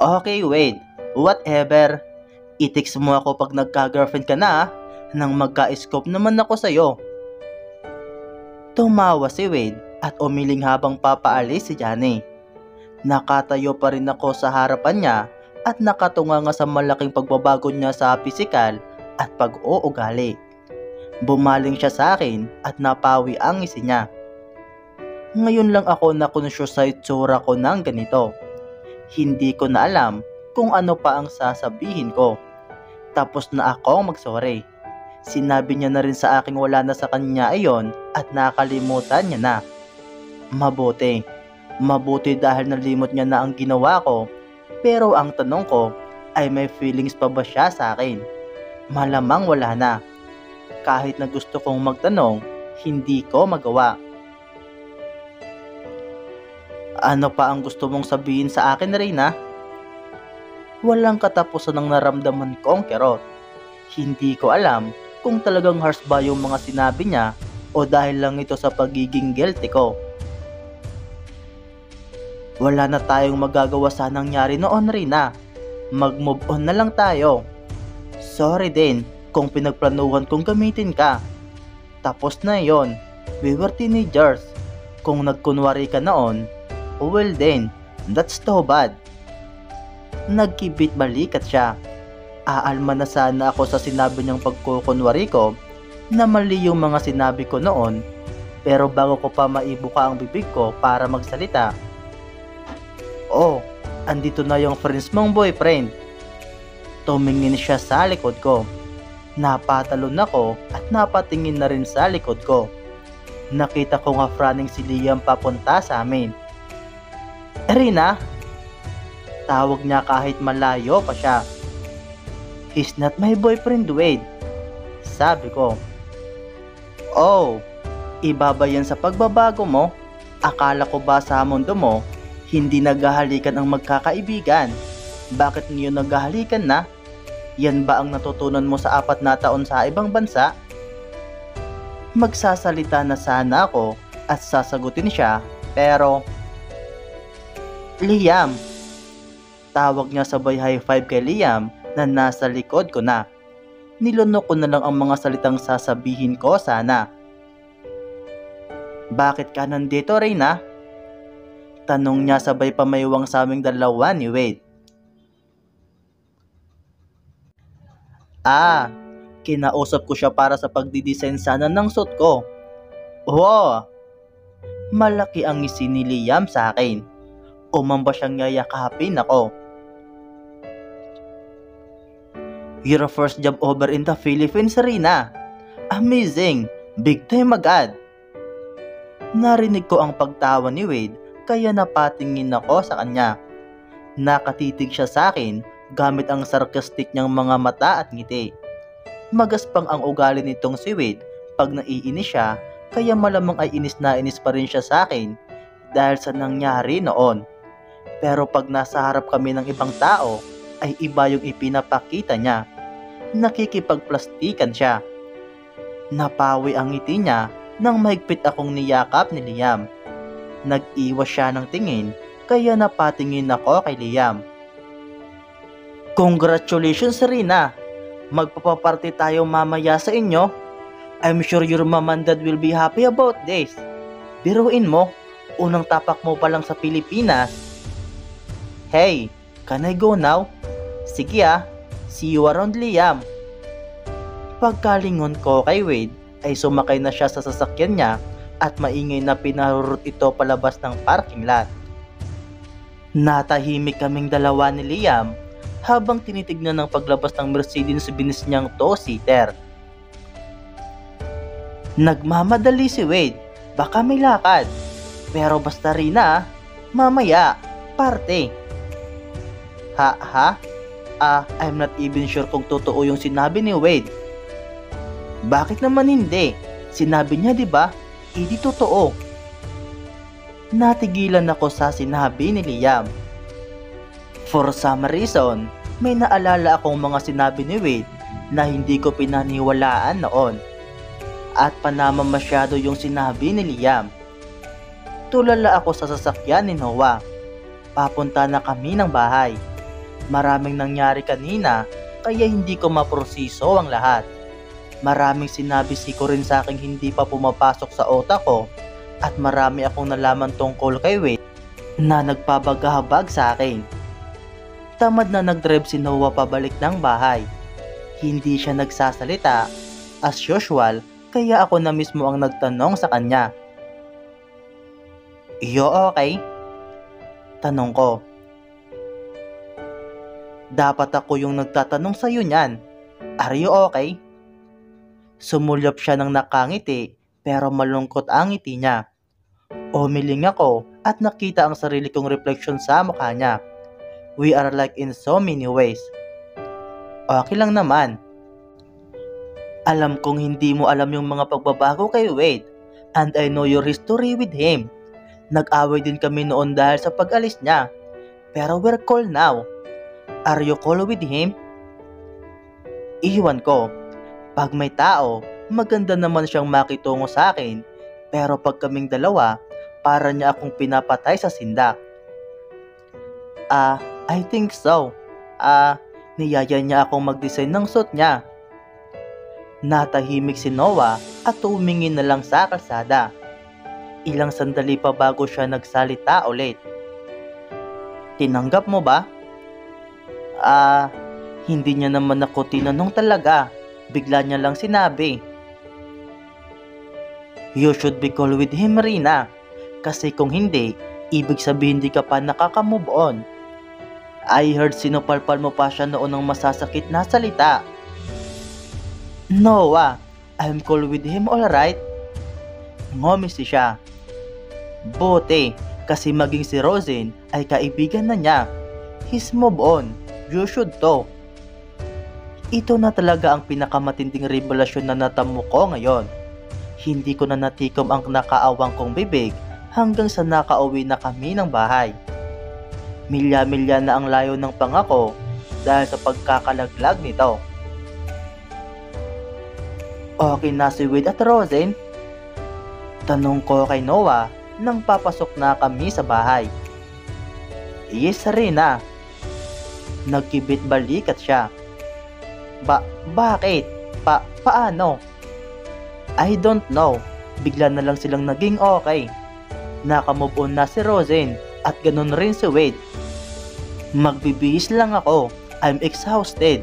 Okay, Wade. Whatever. I-text mo ako pag nagka-girlfriend ka na, nang magka-scope naman ako sa'yo. Tumawa si Wade at umiling habang papaalis si Johnny. Nakatayo pa rin ako sa harapan niya at nakatunga nga sa malaking pagbabago niya sa pisikal at pag-uugali. Bumaling siya sa akin at napawi ang ngisi niya. Ngayon lang ako nakunsyo sa itsura ko ng ganito. Hindi ko na alam kung ano pa ang sasabihin ko. Tapos na akong magsorry. Sinabi niya na rin sa akin wala na sa kanya ayon at nakalimutan niya na. Mabuti. Mabuti dahil nalimot niya na ang ginawa ko. Pero ang tanong ko ay may feelings pa ba siya sa akin? Malamang wala na. Kahit na gusto kong magtanong, hindi ko magawa. Ano pa ang gusto mong sabihin sa akin, Reyna? Walang katapusan ng naramdaman kong kerot. Hindi ko alam kung talagang harsh ba yung mga sinabi niya o dahil lang ito sa pagiging guilty ko. Wala na tayong magagawa sa nangyari noon, Reyna. Mag-move on na lang tayo. Sorry din kung pinagplanuhan kong gamitin ka. Tapos na yon. We were teenagers. Kung nagkunwari ka noon, well then, that's too bad. Nagkibit balikat siya. Aalma na sana ako sa sinabi niyang pagkukunwari ko na mali yung mga sinabi ko noon. Pero bago ko pa maibuka ang bibig ko para magsalita, oh, andito na yung friends mong boyfriend. Tumingin siya sa likod ko. Napatalon ako at napatingin na rin sa likod ko. Nakita ko nga fronting si Liam papunta sa amin. Reyna? Tawag niya kahit malayo pa siya. He's not my boyfriend, Wade. Sabi ko. Oh, iba ba yan sa pagbabago mo? Akala ko ba sa mundo mo, hindi naghahalikan ang magkakaibigan? Bakit ngayon naghahalikan na? Yan ba ang natutunan mo sa 4 na taon sa ibang bansa? Magsasalita na sana ako at sasagutin siya, pero Liam. Tawag niya sabay high five kay Liam na nasa likod ko na. Nilunok ko na lang ang mga salitang sasabihin ko sana. Bakit ka nandito, Reyna? Tanong niya sabay pamaywang sa aming dalawa ni Wade. Kinausap ko siya para sa pagdidesign sana ng suit ko. Wow! Malaki ang ngisi ni Liam sa akin. Umamba siyang yayakapin ako. Your first job over in the Philippines, Reyna. Amazing! Big time agad! Narinig ko ang pagtawa ni Wade kaya napatingin ako sa kanya. Nakatitig siya sa akin gamit ang sarcastic niyang mga mata at ngiti. Magaspang ang ugali nitong si Wade pag naiinis siya kaya malamang ay inis na inis pa rin siya sa akin dahil sa nangyari noon. Pero pag nasa harap kami ng ibang tao, ay iba yung ipinapakita niya. Nakikipagplastikan siya. Napawi ang ngiti niya nang mahigpit akong niyakap ni Liam. Nag-iwas siya ng tingin, kaya napatingin ako kay Liam. Congratulations, Reyna! Magpapaparty tayo mamaya sa inyo. I'm sure your mom and dad will be happy about this. Biruin mo, unang tapak mo pa lang sa Pilipinas. Hey, can I go now? Sige see you around, Liam. Pagkalingon ko kay Wade, ay sumakay na siya sa sasakyan niya at maingay na pinarurot ito palabas ng parking lot. Natahimik kaming dalawa ni Liam habang tinitignan ng paglabas ng Mercedes-Benz niyang 2-seater. Nagmamadali si Wade, baka may lakad. Pero basta Reyna, mamaya, parte. I'm not even sure kung totoo yung sinabi ni Wade. Bakit naman hindi? Sinabi niya, di ba? Hindi totoo. Natigilan ako sa sinabi ni Liam. For some reason, may naalala akong mga sinabi ni Wade na hindi ko pinaniwalaan noon. at panama masyado yung sinabi ni Liam. Tulala ako sa sasakyan ni Noah. Papunta na kami ng bahay. Maraming nangyari kanina kaya hindi ko maproseso ang lahat. Maraming sinabi si Corinne sa aking hindi pa pumapasok sa utak ko at marami akong nalaman tungkol kay Wade na nagpabaghabag sa akin. Tamad na nag-drive si Noah pabalik ng bahay. Hindi siya nagsasalita as usual kaya ako na mismo ang nagtanong sa kanya. "Iyo okay?" Tanong ko. Dapat ako yung nagtatanong sa iyo niyan. "Are you okay?" Sumulyap siya ng nakangiti pero malungkot ang ngiti niya. Umiling ako at nakita ang sarili kong refleksyon sa mukha niya. We are like in so many ways. Okay lang naman. Alam kong hindi mo alam yung mga pagbabago kay Wade and I know your history with him. Nag-away din kami noon dahil sa pag-alis niya. Pero we're cool now. Are you cool with him? Iwan ko. Pag may tao, maganda naman siyang makitungo sa akin, pero pag kaming dalawa, para niya akong pinapatay sa sindak. I think so. Niyaya niya akong mag-design ng suit niya. Natahimik si Noah at tumingin na lang sa kalsada. Ilang sandali pa bago siya nagsalita ulit. Tinanggap mo ba? Hindi niya naman ako tinanong talaga. Bigla niya lang sinabi. You should be cool with him, Rina. Kasi kung hindi, ibig sabihin hindi ka pa nakaka-move on. I heard sinupalpal mo pa siya noon ng masasakit na salita. Noah, I'm cool with him, alright? Ngumisi siya. Buti, kasi maging si Rosin ay kaibigan na niya. He's move on. You should too. Ito na talaga ang pinakamatinding revelasyon na natamo ko ngayon. Hindi ko na natikom ang nakaawang kong bibig hanggang sa nakauwi na kami ng bahay. Milya-milya na ang layo ng pangako dahil sa pagkakalaglag nito. Okay na si Wade at Rosin? Tanong ko kay Noah nang papasok na kami sa bahay. Yes, Rina. Nagkibit balikat siya. Bakit? Paano? I don't know. Bigla na lang silang naging okay. Nakamove on na si Rosin at ganun rin si Wade. Magbibihis lang ako. I'm exhausted.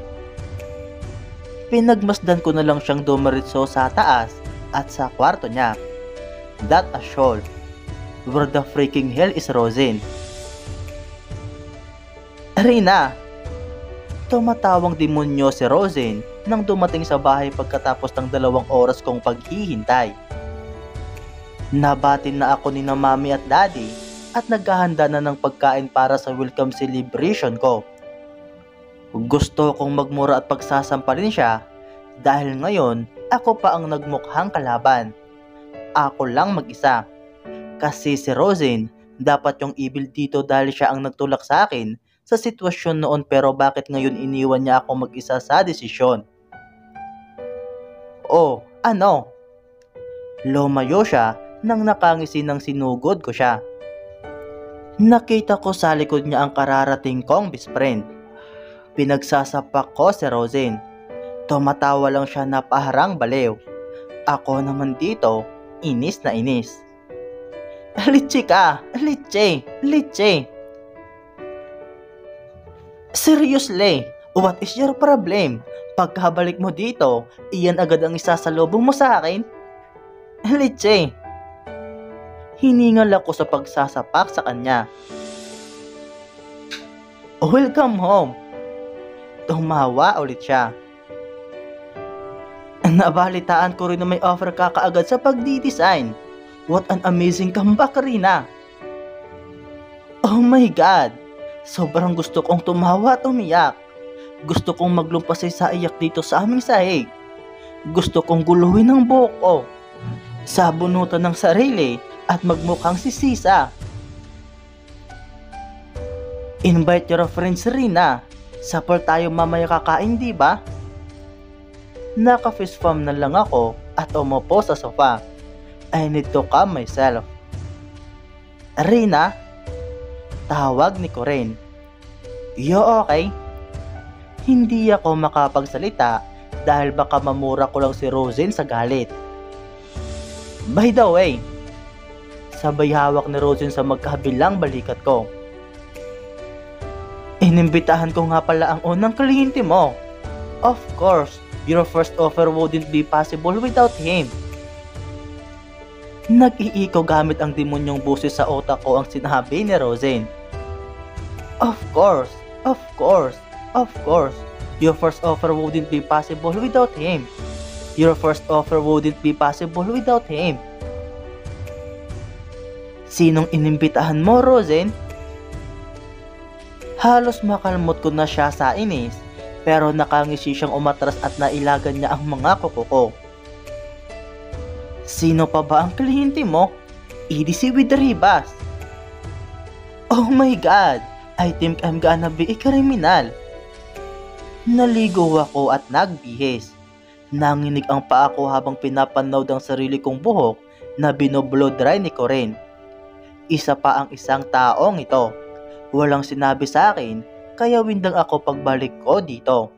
Pinagmasdan ko na lang siyang dumiretso sa taas at sa kwarto niya. That assured. Where the freaking hell is Rosin? Rina! Tumatawang demonyo si Rosin nang dumating sa bahay pagkatapos ng 2 oras kong paghihintay. Nabatin na ako ni na mami at daddy at naghahanda na ng pagkain para sa welcome celebration ko. Gusto kong magmura at pagsasampalin siya dahil ngayon ako pa ang nagmukhang kalaban. Ako lang mag-isa. Kasi si Rosin dapat yung evil dito dahil siya ang nagtulak sa akin sa sitwasyon noon, pero bakit ngayon iniwan niya ako mag-isa sa desisyon? Oh, ano? Lumayo siya nang nakangisi ng sinugod ko siya. Nakita ko sa likod niya ang kararating kong best friend. Pinagsasapak ko si Rosin. Tumatawa lang siya na paharang baliw. Ako naman dito, inis na inis. Litsi ka! Litsi! Seriously, what is your problem? Pagkabalik mo dito, iyan agad ang isasalubong mo sa akin? Litsi! Hiningal ako sa pagsasapak sa kanya. Welcome home! Tumawa ulit siya. Nabalitaan ko rin na may offer ka kaagad sa pagdi-design. What an amazing comeback, Rina! Oh my God! Sobrang gusto kong tumawa at umiyak. Gusto kong maglumpasay sa iyak dito sa aming sahig. Gusto kong guluhin ang buhok ko. Sabunutan ng sarili at magmukhang si Sisa. Invite your friends, Rina. Support tayo mamaya kakain, di ba? Naka-fist palm na lang ako at umupo sa sofa. I need to calm myself. Rina? Tawag ni Corinne. You okay? Hindi ako makapagsalita dahil baka mamura ko lang si Rosen sa galit. By the way, sabay hawak ni Rosen sa magkabilang balikat ko. Inimbitahan ko nga pala ang unang kliyente mo. Of course, your first offer wouldn't be possible without him. Nag-iiko gamit ang demonyong boses sa utak ko ang sinabi ni Rosen. Of course, of course, of course. Your first offer wouldn't be possible without him. Your first offer wouldn't be possible without him. Sinong inimbitahan mo, Rosen? Halos makalmot ko na siya sa inis, pero nakangisi siyang umatras at nailagan niya ang mga kuko ko. Sino pa ba ang kliyente mo? EDC with Ribas. Oh my God! I think I'm gonna be a criminal. Naligo ako at nagbihis. Nanginig ang paa ko habang pinapanood ang sarili kong buhok na binoblow dry ni Corinne. Isa pa ang isang taong ito. Walang sinabi sa akin, kaya windang ako pagbalik ko dito.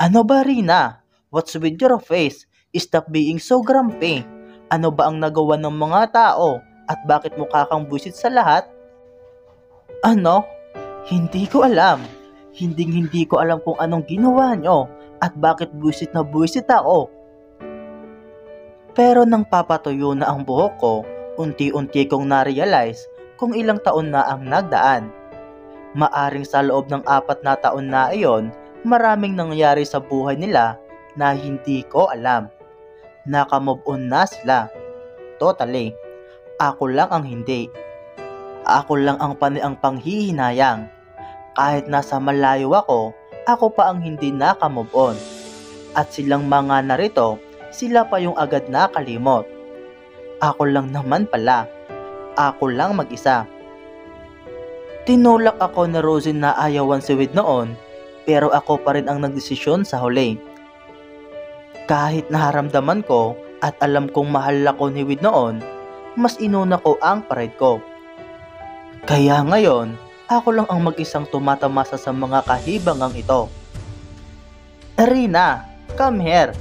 Ano ba, Rina? What's with your face? Stop being so grumpy. Ano ba ang nagawa ng mga tao? At bakit mukha kang buwisit sa lahat? Ano? Hindi ko alam. Hindi ko alam kung anong ginawa nyo at bakit buwisit na buwisit ako. Pero nang papatuyo na ang buhok ko, unti-unti kong na-realize kung ilang taon na ang nagdaan. Maaring sa loob ng 4 na taon na iyon, maraming nangyari sa buhay nila na hindi ko alam. Nakamove on na sila. Totally. Ako lang ang hindi. Ako lang ang panghihinayang. Kahit nasa malayo ako pa ang hindi nakamove on. At silang mga narito, sila pa yung agad nakalimot. Ako lang naman pala. Ako lang mag-isa. Tinulak ako na Rosen na ayawan si Wade noon, pero ako pa rin ang nagdesisyon sa huli. Kahit naharamdaman ko at alam kong mahal ako ni Wade noon, mas inuna ko ang pride ko. Kaya ngayon, ako lang ang mag-isang tumatamasa sa mga kahibangang ito. Rina, come here.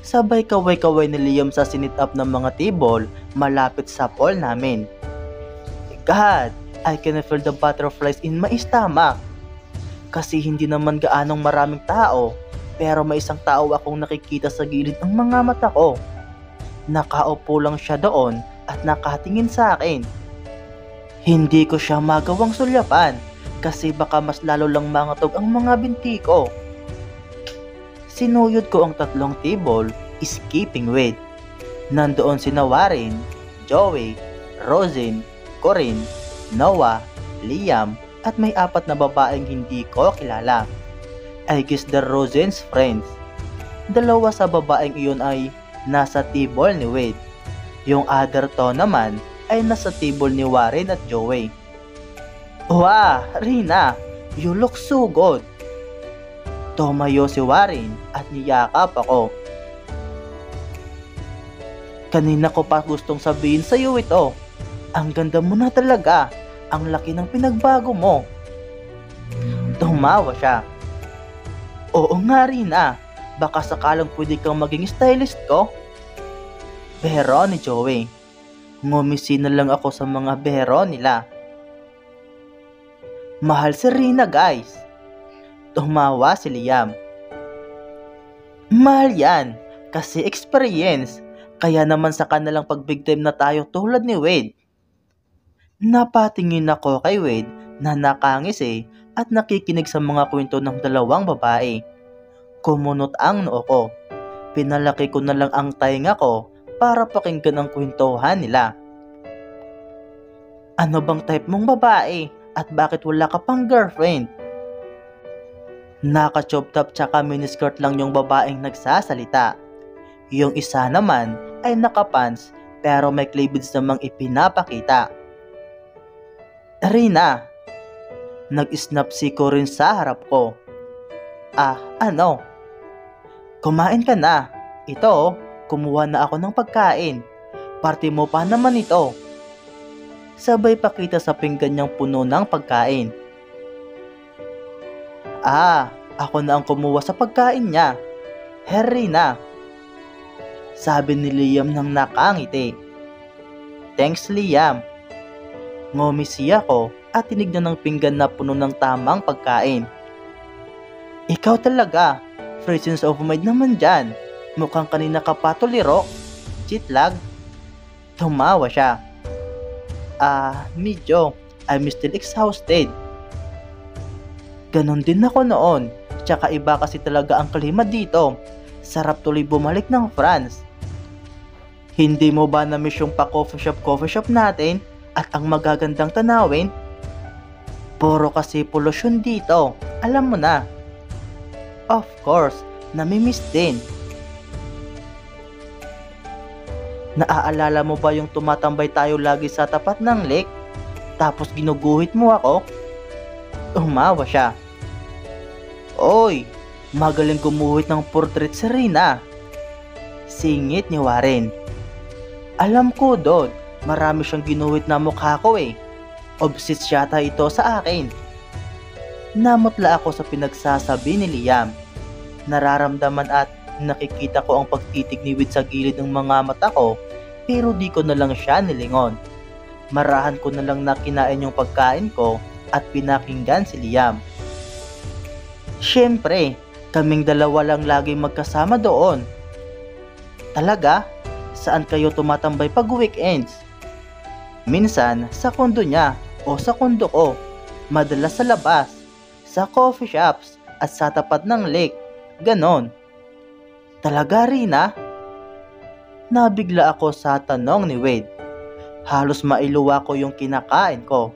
Sabay kaway-kaway ni Liam sa sinit up ng mga table malapit sa pool namin. God, I can feel the butterflies in my stomach. Kasi hindi naman gaanong maraming tao, pero may isang tao akong nakikita sa gilid ng mga mata ko. Nakaupo lang siya doon at nakatingin sa akin. Hindi ko siya magawang sulyapan kasi baka mas lalo lang mangatog ang mga binti ko. Sinuyod ko ang 3 table, skipping Wade. Nandoon sina Warren, Joey, Rosen, Corinne, Noah, Liam at may 4 na babaeng hindi ko kilala. I guess the Rosen's friends. 2 sa babaeng iyon ay nasa table ni Wade. Yung other 2 naman ay nasa table ni Warren at Joey. Wow, Rina, you look so good. Tumayo si Warren at niyakap ako. Kanina ko pa gustong sabihin sa iyo ito. Ang ganda mo na talaga. Ang laki ng pinagbago mo. Tumawa siya. Oo nga, Rina. Baka sakalang pwede kang maging stylist ko. Pero ni Joey. Ngumisi na lang ako sa mga bero nila. Mahal si Rina, guys. Tumawa si Liam. Mahal yan, kasi experience. Kaya naman sa kanilang pag-big time na tayo tulad ni Wade. Napatingin ako kay Wade na nakangisi at nakikinig sa mga kwento ng 2 babae. Kumunot ang noo ko. Pinalaki ko na lang ang tainga ko para pakinggan ang kwentuhan nila. Ano bang type mong babae at bakit wala ka pang girlfriend? Naka-chop top tsaka miniskirt lang yung babaeng nagsasalita. Yung isa naman ay nakapants pero may cleavage namang ipinapakita. Rina, nag-snap si Corinne sa harap ko. Ano? Kumain ka na. Ito, kumuha na ako ng pagkain. Parte mo pa naman ito. Sabay pakita sa pinggan niyang puno ng pagkain. Ako na ang kumuha sa pagkain niya. Rina. Sabi ni Liam nang nakangiti. Thanks, Liam. Ngumisi ako at tinignan ng pinggan na puno ng tamang pagkain. Ikaw talaga. Presence of mind naman dyan. Mukhang kanina ka pa tuliro. Chitlag. Tumawa siya. Medyo. I'm still exhausted. Ganon din ako noon. Tsaka iba kasi talaga ang klima dito. Sarap tuloy bumalik ng France. Hindi mo ba na-miss yung pa-coffee shop natin at ang magagandang tanawin? Puro kasi polusyon dito. Alam mo na. Of course, nami-miss din. Naaalala mo ba yung tumatambay tayo lagi sa tapat ng lake? Tapos ginuguhit mo ako? Umawa siya. Oy, magaling gumuhit ng portrait si Rina. Singit ni Warren. Alam ko, Dod, marami siyang ginuhit na mukha ko eh. Obsessed yata ito sa akin. Namutla ako sa pinagsasabi ni Liam. Nararamdaman at nakikita ko ang pagtitig ni Wade sa gilid ng mga mata ko, pero di ko na lang siya nilingon. Marahan ko na lang na kinain yung pagkain ko at pinakinggan si Liam. Siyempre, kaming dalawa lang lagi magkasama doon. Talaga? Saan kayo tumatambay pag weekends? Minsan sa kondo niya o sa kondo ko. Madalas sa labas, sa coffee shops at sa tapat ng lake. Ganon. Talaga, Rina? Nabigla ako sa tanong ni Wade. Halos mailuwa ko yung kinakain ko.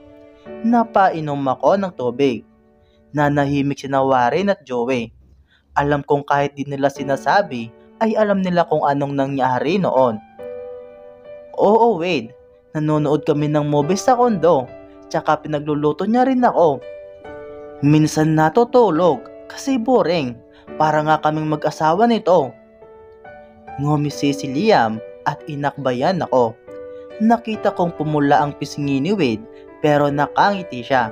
Napainom ako ng tubig. Nanahimik si Warren at Joey. Alam kong kahit di nila sinasabi, ay alam nila kung anong nangyari noon. Oo, Wade. Nanonood kami ng movies sa kondo. Tsaka pinagluluto niya rin ako. Minsan natutulog kasi boring. Para nga kaming mag-asawa nito. Ngumisi si Liam at inakbayan ako. Nakita kong pumula ang pisngi ni Wade pero nakangiti siya.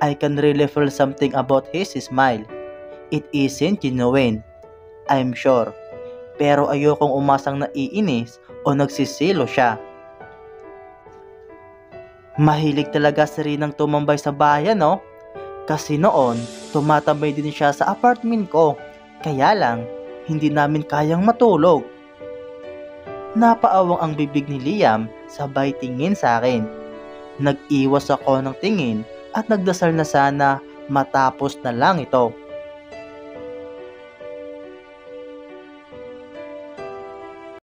I can really feel something about his smile. It isn't genuine, I'm sure. Pero ayokong umasang naiinis o nagsisilo siya. Mahilig talaga si Rinang tumambay sa bayan, no? Kasi noon, tumatambay din siya sa apartment ko. Kaya lang, hindi namin kayang matulog. Napaawang ang bibig ni Liam sabay tingin sa akin. Nag-iwas ako ng tingin at nagdasal na sana matapos na lang ito.